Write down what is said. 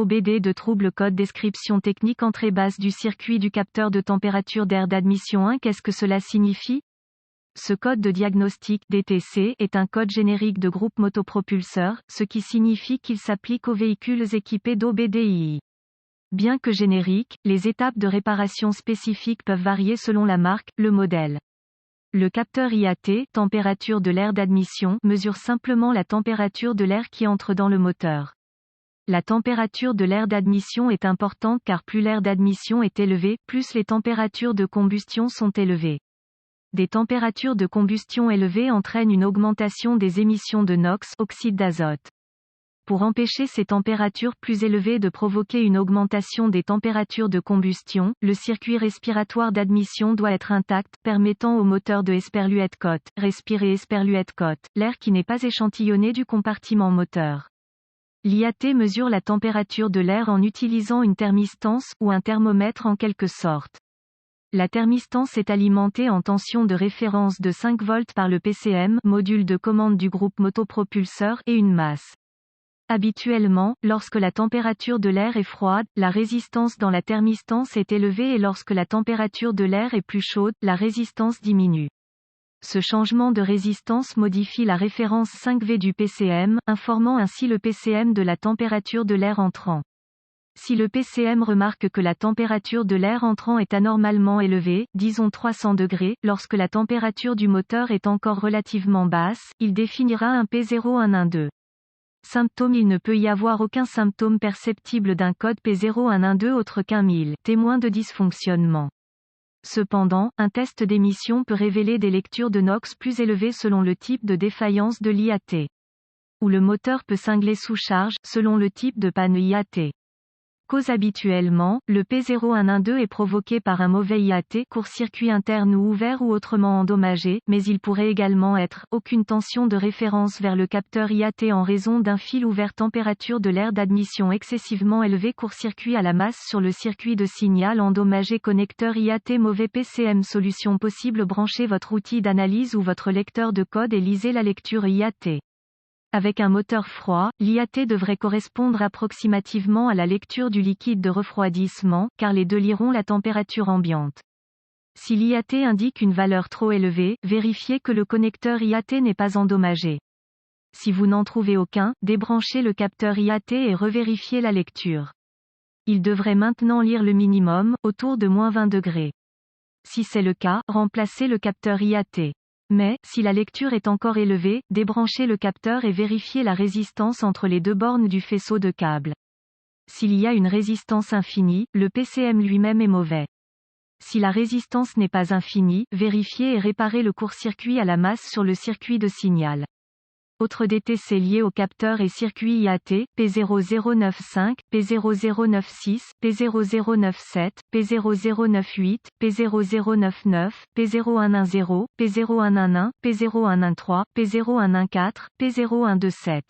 OBD de trouble code description technique entrée basse du circuit du capteur de température d'air d'admission 1. Qu'est-ce que cela signifie? Ce code de diagnostic DTC est un code générique de groupe motopropulseur, ce qui signifie qu'il s'applique aux véhicules équipés d'OBDII. Bien que génériques, les étapes de réparation spécifiques peuvent varier selon la marque, le modèle. Le capteur IAT, température de l'air d'admission, mesure simplement la température de l'air qui entre dans le moteur. La température de l'air d'admission est importante car plus l'air d'admission est élevé, plus les températures de combustion sont élevées. Des températures de combustion élevées entraînent une augmentation des émissions de NOx, oxyde d'azote. Pour empêcher ces températures plus élevées de provoquer une augmentation des températures de combustion, le circuit respiratoire d'admission doit être intact, permettant au moteur de Esperluette-Cotte, respirer Esperluette-Cotte, l'air qui n'est pas échantillonné du compartiment moteur. L'IAT mesure la température de l'air en utilisant une thermistance, ou un thermomètre en quelque sorte. La thermistance est alimentée en tension de référence de 5 volts par le PCM, module de commande du groupe motopropulseur, et une masse. Habituellement, lorsque la température de l'air est froide, la résistance dans la thermistance est élevée et lorsque la température de l'air est plus chaude, la résistance diminue. Ce changement de résistance modifie la référence 5V du PCM, informant ainsi le PCM de la température de l'air entrant. Si le PCM remarque que la température de l'air entrant est anormalement élevée, disons 300 degrés, lorsque la température du moteur est encore relativement basse, il définira un P0112. Symptôme: il ne peut y avoir aucun symptôme perceptible d'un code P0112 autre qu'un 1000, témoin de dysfonctionnement. Cependant, un test d'émission peut révéler des lectures de NOx plus élevées selon le type de défaillance de l'IAT. Ou le moteur peut cingler sous charge, selon le type de panne IAT. Cause: habituellement, le P0112 est provoqué par un mauvais IAT, court-circuit interne ou ouvert ou autrement endommagé, mais il pourrait également être aucune tension de référence vers le capteur IAT en raison d'un fil ouvert, température de l'air d'admission excessivement élevée, court-circuit à la masse sur le circuit de signal endommagé, connecteur IAT mauvais PCM. Solution possible: branchez votre outil d'analyse ou votre lecteur de code et lisez la lecture IAT. Avec un moteur froid, l'IAT devrait correspondre approximativement à la lecture du liquide de refroidissement, car les deux liront la température ambiante. Si l'IAT indique une valeur trop élevée, vérifiez que le connecteur IAT n'est pas endommagé. Si vous n'en trouvez aucun, débranchez le capteur IAT et revérifiez la lecture. Il devrait maintenant lire le minimum, autour de -20 degrés. Si c'est le cas, remplacez le capteur IAT. Mais, si la lecture est encore élevée, débranchez le capteur et vérifiez la résistance entre les deux bornes du faisceau de câble. S'il y a une résistance infinie, le PCM lui-même est mauvais. Si la résistance n'est pas infinie, vérifiez et réparez le court-circuit à la masse sur le circuit de signal. Autres DTC liés au capteur et circuit IAT, P0095, P0096, P0097, P0098, P0099, P0110, P0111, P0113, P0114, P0117.